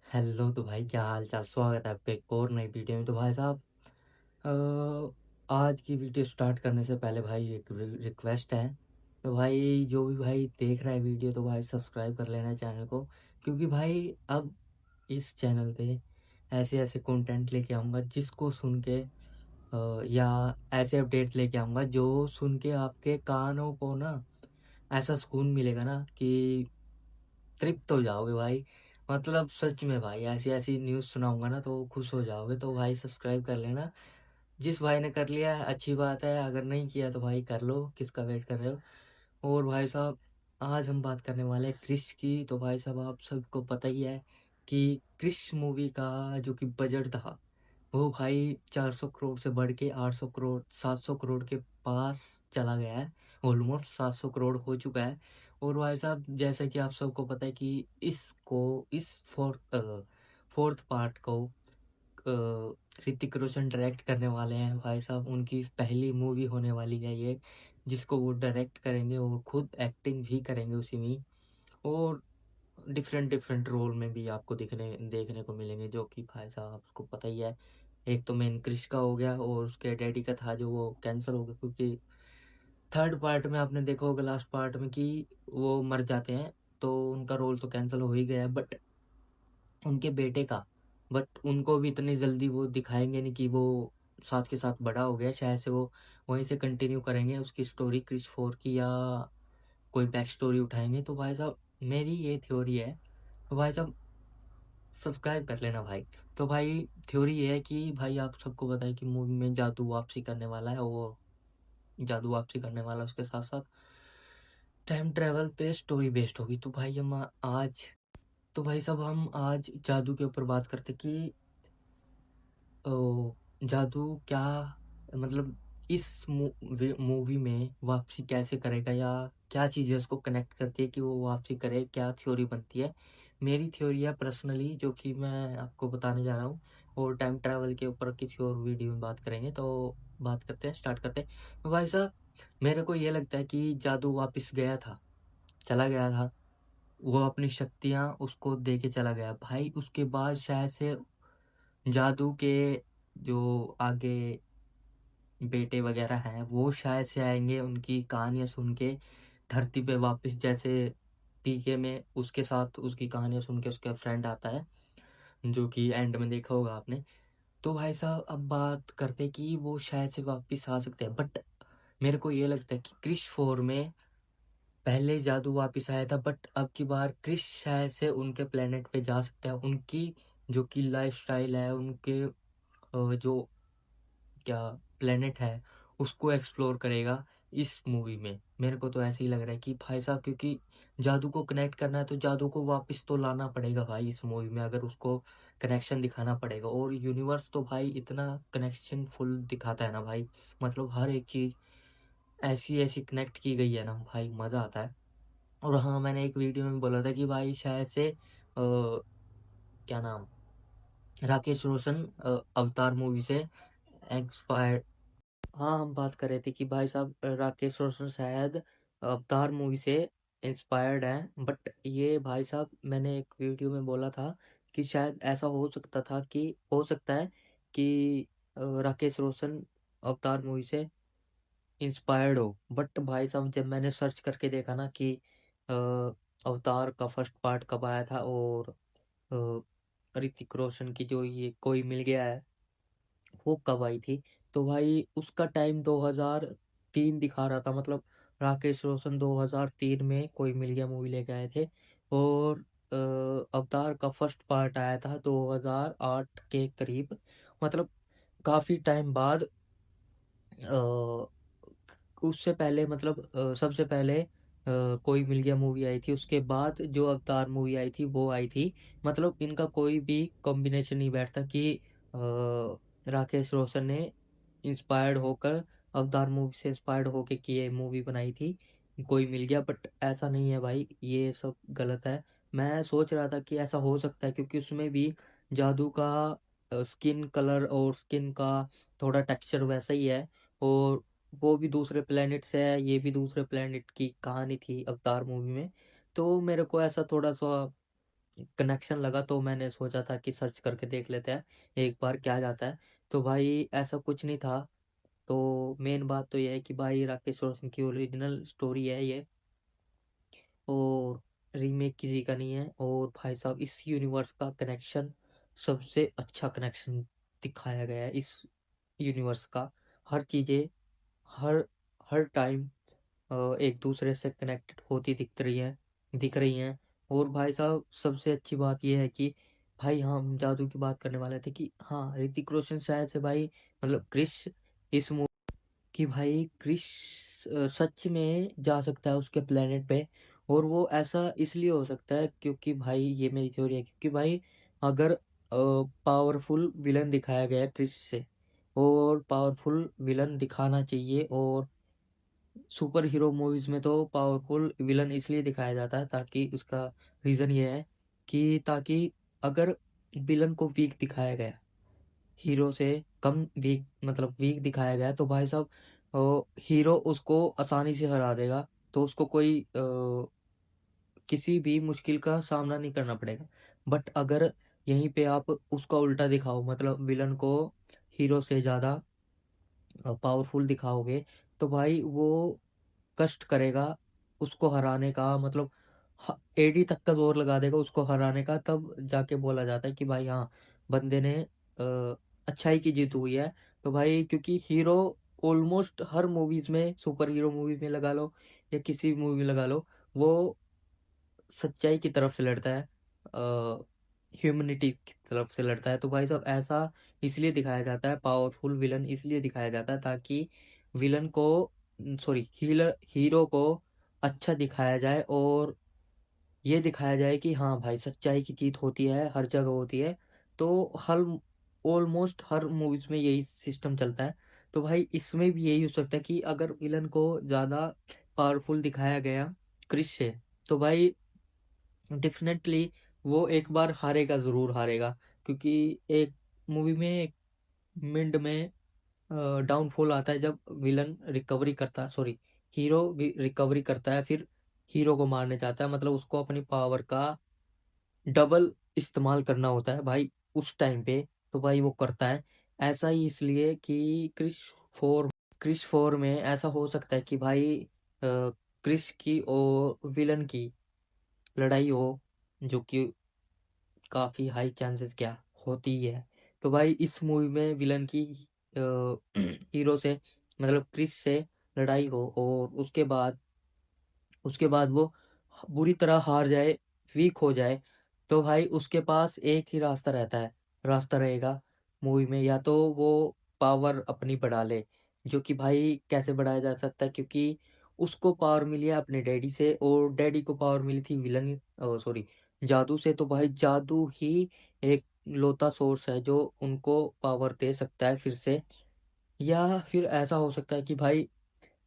Hello तो भाई क्या हाल चाल। स्वागत है आपके एक और नई वीडियो में। तो भाई साहब, आज की वीडियो स्टार्ट करने से पहले भाई एक रिक्वेस्ट है। तो भाई जो भी भाई देख रहा है वीडियो तो भाई सब्सक्राइब कर लेना चैनल को, क्योंकि भाई अब इस चैनल पे ऐसे ऐसे कंटेंट लेके आऊँगा जिसको सुन के या ऐसे अपडेट लेके आऊँगा जो सुन के आपके कानों को ना ऐसा सुकून मिलेगा ना कि तृप्त हो जाओगे भाई। मतलब सच में भाई ऐसी ऐसी न्यूज़ सुनाऊंगा ना तो खुश हो जाओगे। तो भाई सब्सक्राइब कर लेना। जिस भाई ने कर लिया है अच्छी बात है, अगर नहीं किया तो भाई कर लो, किसका वेट कर रहे हो। और भाई साहब, आज हम बात करने वाले हैं क्रिश की। तो भाई साहब आप सबको पता ही है कि क्रिश मूवी का जो कि बजट था वो भाई 400 करोड़ से बढ़ के 800 करोड़ 700 करोड़ के पास चला गया है। ऑलमोस्ट 700 करोड़ हो चुका है। और भाई साहब जैसा कि आप सबको पता है कि इसको इस फोर्थ पार्ट को ऋतिक रोशन डायरेक्ट करने वाले हैं। भाई साहब उनकी पहली मूवी होने वाली है ये, जिसको वो डायरेक्ट करेंगे, वो खुद एक्टिंग भी करेंगे उसी में। और डिफरेंट डिफरेंट रोल में भी आपको दिखने देखने को मिलेंगे, जो कि भाई साहब आपको पता ही है। एक तो मेन क्रिश का हो गया और उसके डैडी का था जो वो कैंसिल हो गया, क्योंकि थर्ड पार्ट में आपने देखा होगा लास्ट पार्ट में कि वो मर जाते हैं, तो उनका रोल तो कैंसिल हो ही गया। बट उनके बेटे का, बट उनको भी इतनी जल्दी वो दिखाएंगे नहीं कि वो साथ के साथ बड़ा हो गया। शायद से वो वहीं से कंटिन्यू करेंगे उसकी स्टोरी क्रिश 4 की, या कोई बैक स्टोरी उठाएंगे। तो भाई साहब मेरी ये थ्योरी है। तो भाई साहब सब्सक्राइब कर लेना भाई। तो भाई थ्योरी ये है कि भाई आप सबको पता है कि मूवी में जादू वापसी करने वाला है, और जादू वापसी करने वाला है, उसके साथ साथ टाइम ट्रेवल पे स्टोरी बेस्ड होगी। तो भाई हम आज तो भाई साहब हम आज जादू के ऊपर बात करते कि ओ, जादू क्या, मतलब इस मूवी में वापसी कैसे करेगा, या क्या चीज़ें उसको कनेक्ट करती है कि वो वापसी करे, क्या थ्योरी बनती है। मेरी थ्योरी है पर्सनली, जो कि मैं आपको बताने जा रहा हूँ। और टाइम ट्रैवल के ऊपर किसी और वीडियो में बात करेंगे। तो बात करते हैं, स्टार्ट करते हैं। तो भाई साहब मेरे को ये लगता है कि जादू वापस गया था, चला गया था। वो अपनी शक्तियाँ उसको दे के चला गया भाई। उसके बाद शायद से जादू के जो आगे बेटे वगैरह हैं वो शायद से आएंगे, उनकी कहानियां सुन के धरती पे वापस। जैसे पीके में उसके साथ उसकी कहानियां सुन के उसका फ्रेंड आता है, जो कि एंड में देखा होगा आपने। तो भाई साहब अब बात करते हैं कि वो शायद से वापस आ सकते हैं। बट मेरे को ये लगता है कि क्रिश 4 में पहले जादू वापस आया था, बट अब की बार क्रिश शायद से उनके प्लेनेट पे जा सकते हैं। उनकी जो कि लाइफ स्टाइल है, उनके जो क्या प्लेनेट है उसको एक्सप्लोर करेगा इस मूवी में। मेरे को तो ऐसे ही लग रहा है कि भाई साहब, क्योंकि जादू को कनेक्ट करना है तो जादू को वापस तो लाना पड़ेगा भाई इस मूवी में, अगर उसको कनेक्शन दिखाना पड़ेगा। और यूनिवर्स तो भाई इतना कनेक्शन फुल दिखाता है ना भाई, मतलब हर एक चीज ऐसी ऐसी कनेक्ट की गई है ना भाई, मजा आता है। और हाँ, मैंने एक वीडियो में बोला था कि भाई शायद से क्या नाम, राकेश रोशन अवतार मूवी से एक्सपायर। हाँ, हम बात कर रहे थे कि भाई साहब राकेश रोशन शायद अवतार मूवी से इंस्पायर्ड है। बट ये भाई साहब मैंने एक वीडियो में बोला था कि शायद ऐसा हो सकता था, कि हो सकता है कि राकेश रोशन अवतार मूवी से इंस्पायर्ड हो। बट भाई साहब जब मैंने सर्च करके देखा ना कि अवतार का फर्स्ट पार्ट कब आया था, और ऋतिक रोशन की जो ये कोई मिल गया है वो कब आई थी, तो भाई उसका टाइम 2003 दिखा रहा था। मतलब राकेश रोशन 2003 में कोई मिल गया मूवी लेके आए थे। और अवतार का फर्स्ट पार्ट आया था 2008 के करीब। मतलब काफी टाइम बाद। अ, उससे पहले मतलब सबसे पहले कोई मिल गया मूवी आई थी, उसके बाद जो अवतार मूवी आई थी वो आई थी। मतलब इनका कोई भी कॉम्बिनेशन नहीं बैठता कि राकेश रोशन ने इंस्पायर्ड होकर अवतार मूवी से इंस्पायर्ड होकर की ये मूवी बनाई थी कोई मिल गया। बट ऐसा नहीं है भाई, ये सब गलत है। मैं सोच रहा था कि ऐसा हो सकता है, क्योंकि उसमें भी जादू का स्किन कलर और स्किन का थोड़ा टेक्सचर वैसा ही है। और वो भी दूसरे प्लेनेट से है, ये भी दूसरे प्लेनेट की कहानी थी अवतार मूवी में। तो मेरे को ऐसा थोड़ा सा कनेक्शन लगा तो मैंने सोचा था कि सर्च करके देख लेते हैं एक बार क्या जाता है। तो भाई ऐसा कुछ नहीं था। तो मेन बात तो ये है कि भाई राकेश रोशन की ओरिजिनल स्टोरी है ये, और रीमेक किसी का नहीं है। और भाई साहब इस यूनिवर्स का कनेक्शन सबसे अच्छा कनेक्शन दिखाया गया है इस यूनिवर्स का। हर चीज़ें हर हर टाइम एक दूसरे से कनेक्टेड होती दिख रही हैं। और भाई साहब सबसे अच्छी बात यह है कि भाई हम जादू की बात करने वाले थे कि हाँ ऋतिक रोशन शायद से भाई मतलब क्रिश इस कि भाई क्रिस सच में जा सकता है उसके प्लेनेट पे। और वो ऐसा इसलिए हो सकता है क्योंकि भाई ये मेरी थ्योरी है, क्योंकि भाई अगर पावरफुल विलन दिखाया गया है क्रिस से, और पावरफुल विलन दिखाना चाहिए। और सुपर हीरो मूवीज में तो पावरफुल विलन इसलिए दिखाया जाता है ताकि उसका रीजन ये है कि ताकि अगर विलन को वीक दिखाया गया, हीरो से कम वीक मतलब वीक दिखाया गया है, तो भाई साहब हीरो उसको आसानी से हरा देगा। तो उसको कोई किसी भी मुश्किल का सामना नहीं करना पड़ेगा। बट अगर यहीं पे आप उसका उल्टा दिखाओ, मतलब विलन को हीरो से ज़्यादा पावरफुल दिखाओगे, तो भाई वो कष्ट करेगा उसको हराने का, मतलब एडी तक का जोर लगा देगा उसको हराने का, तब जाके बोला जाता है कि भाई हाँ बंदे ने अच्छाई की जीत हुई है। तो भाई क्योंकि हीरो ऑलमोस्ट हर मूवीज में, सुपर हीरो मूवी में लगा लो या किसी भी मूवी में लगा लो, वो सच्चाई की तरफ से लड़ता है, ह्यूमैनिटी की तरफ से लड़ता है। तो भाई साहब ऐसा इसलिए दिखाया जाता है, पावरफुल विलन इसलिए दिखाया जाता है ताकि विलन को सॉरी हीरो को अच्छा दिखाया जाए, और ये दिखाया जाए कि हाँ भाई सच्चाई की जीत होती है, हर जगह होती है। तो हर ऑलमोस्ट हर मूवीज में यही सिस्टम चलता है। तो भाई इसमें भी यही हो सकता है कि अगर विलन को ज़्यादा पावरफुल दिखाया गया क्रिस से, तो भाई डेफिनेटली वो एक बार हारेगा, ज़रूर हारेगा। क्योंकि एक मूवी में एक मिड में डाउनफॉल आता है जब विलन रिकवरी करता है, सॉरी हीरो भी रिकवरी करता है, फिर हीरो को मारने जाता है, मतलब उसको अपनी पावर का डबल इस्तेमाल करना होता है भाई उस टाइम पे। तो भाई वो करता है ऐसा ही इसलिए कि क्रिस 4 में ऐसा हो सकता है कि भाई क्रिस की और विलन की लड़ाई हो, जो कि काफी हाई चांसेस क्या होती ही है। तो भाई इस मूवी में विलन की हीरो से मतलब क्रिस से लड़ाई हो, और उसके बाद वो बुरी तरह हार जाए, वीक हो जाए, तो भाई उसके पास एक ही रास्ता रहेगा मूवी में, या तो वो पावर अपनी बढ़ा ले। जो कि भाई कैसे बढ़ाया जा सकता है, क्योंकि उसको पावर मिली है अपने डैडी से, और डैडी को पावर मिली थी विलन सॉरी जादू से। तो भाई जादू ही एक लौता सोर्स है जो उनको पावर दे सकता है फिर से। या फिर ऐसा हो सकता है कि भाई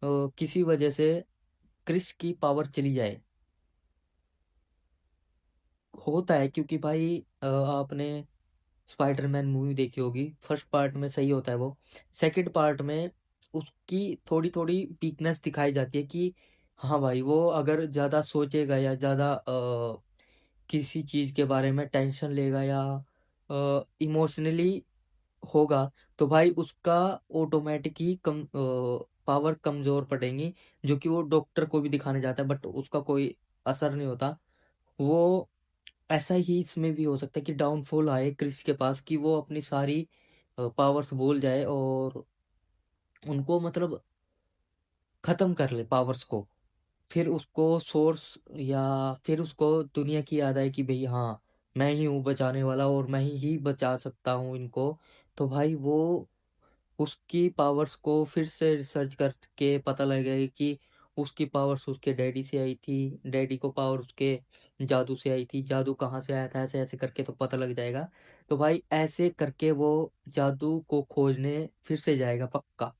किसी वजह से क्रिस की पावर चली जाए, होता है क्योंकि भाई आपने स्पाइडरमैन मूवी देखी होगी, फर्स्ट पार्ट में सही होता है वो, सेकंड पार्ट में उसकी थोड़ी थोड़ी वीकनेस दिखाई जाती है कि हाँ भाई वो अगर ज़्यादा सोचेगा या ज़्यादा किसी चीज़ के बारे में टेंशन लेगा या इमोशनली होगा, तो भाई उसका ऑटोमेटिक ही कम पावर कमज़ोर पड़ेंगी। जो कि वो डॉक्टर को भी दिखाने जाता है बट उसका कोई असर नहीं होता। वो ऐसा ही इसमें भी हो सकता है कि डाउनफॉल आए क्रिस के पास, कि वो अपनी सारी पावर्स भूल जाए और उनको मतलब खत्म कर ले पावर्स को। फिर उसको सोर्स या फिर उसको दुनिया की याद आए कि भाई हाँ मैं ही हूँ बचाने वाला और मैं ही बचा सकता हूँ इनको। तो भाई वो उसकी पावर्स को फिर से रिसर्च करके पता लगेगा कि उसकी पावर्स उसके डैडी से आई थी, डैडी को पावर उसके जादू से आई थी, जादू कहाँ से आया था, ऐसे ऐसे करके तो पता लग जाएगा। तो भाई ऐसे करके वो जादू को खोजने फिर से जाएगा पक्का।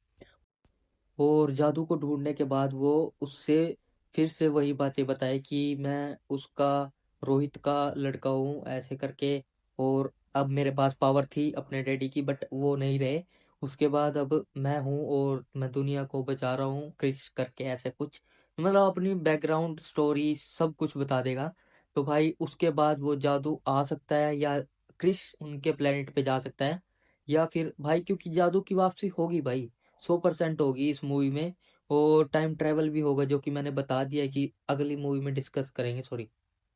और जादू को ढूंढने के बाद वो उससे फिर से वही बातें बताए कि मैं उसका रोहित का लड़का हूँ ऐसे करके। और अब मेरे पास पावर थी अपने डैडी की बट वो नहीं रहे, उसके बाद अब मैं हूँ और मैं दुनिया को बचा रहा हूँ क्रिस करके, ऐसे कुछ मतलब अपनी बैकग्राउंड स्टोरी सब कुछ बता देगा। तो भाई उसके बाद वो जादू आ सकता है, या क्रिस उनके प्लेनेट पे जा सकता है, या फिर भाई क्योंकि जादू की वापसी होगी भाई, 100% होगी इस मूवी में। और टाइम ट्रेवल भी होगा, जो कि मैंने बता दिया है कि अगली मूवी में डिस्कस करेंगे, सॉरी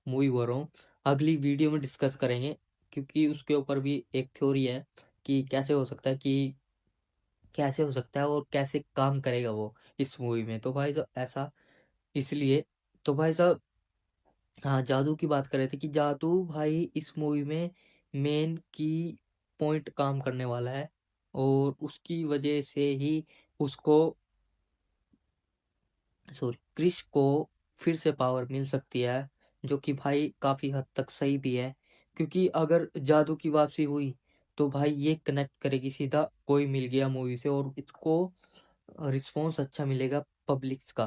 मूवी बोल रहा हूँ, अगली वीडियो में डिस्कस करेंगे। क्योंकि उसके ऊपर भी एक थ्योरी है कि कैसे हो सकता है और कैसे काम करेगा वो इस मूवी में। तो भाई तो ऐसा इसलिए, तो भाई साहब, हाँ जादू की बात कर रहे थे कि जादू भाई इस मूवी में मेन की पॉइंट काम करने वाला है, और उसकी वजह से ही उसको, सॉरी, क्रिश को फिर से पावर मिल सकती है, जो कि भाई काफी हद तक सही भी है। क्योंकि अगर जादू की वापसी हुई तो भाई ये कनेक्ट करेगी सीधा, कोई मिल गया मूवी से, और इसको रिस्पॉन्स अच्छा मिलेगा पब्लिक का।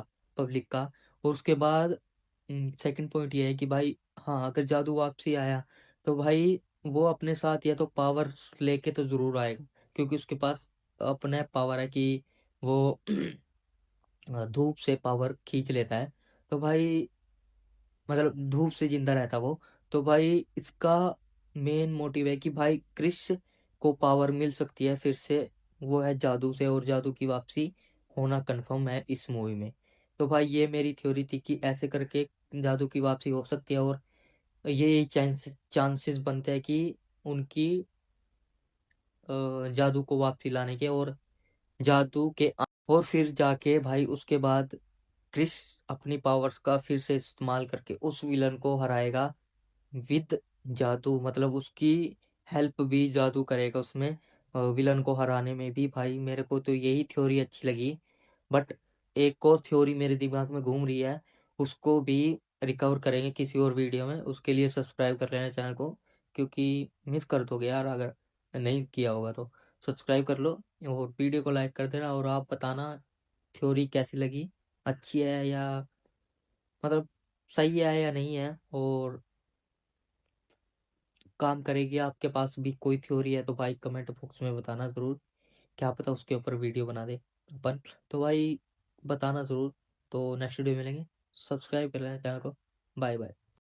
और उसके बाद सेकंड पॉइंट ये है कि भाई, हाँ अगर जादू वापसी आया तो भाई वो अपने साथ या तो पावर लेके तो जरूर आएगा, क्योंकि उसके पास अपने पावर है कि वो धूप से पावर खींच लेता है। तो भाई मतलब धूप से जिंदा रहता वो। तो भाई इसका मेन मोटिव है कि भाई क्रिश को पावर मिल सकती है फिर से, वो है जादू से, और जादू की वापसी होना कंफर्म है इस मूवी में। तो भाई ये मेरी थ्योरी थी कि ऐसे करके जादू की वापसी हो सकती है, और ये चांसेस बनते हैं कि उनकी जादू को वापसी लाने के, और जादू के और फिर जाके भाई उसके बाद क्रिस अपनी पावर्स का फिर से इस्तेमाल करके उस विलन को हराएगा विद जादू, मतलब उसकी हेल्प भी जादू करेगा उसमें, विलन को हराने में भी। भाई मेरे को तो यही थ्योरी अच्छी लगी। बट एक और थ्योरी मेरे दिमाग में घूम रही है, उसको भी रिकवर करेंगे किसी और वीडियो में। उसके लिए सब्सक्राइब कर लेना चैनल को, क्योंकि मिस कर दोगे यार अगर नहीं किया होगा तो। सब्सक्राइब कर लो और वीडियो को लाइक कर देना, और आप बताना थ्योरी कैसी लगी, अच्छी है या मतलब सही है या नहीं है, और काम करेगी। आपके पास भी कोई थ्योरी है तो भाई कमेंट बॉक्स में बताना ज़रूर, क्या पता उसके ऊपर वीडियो बना दे अपन। तो भाई बताना ज़रूर। तो नेक्स्ट वीडियो मिलेंगे, सब्सक्राइब कर लेना चैनल को। Bye bye.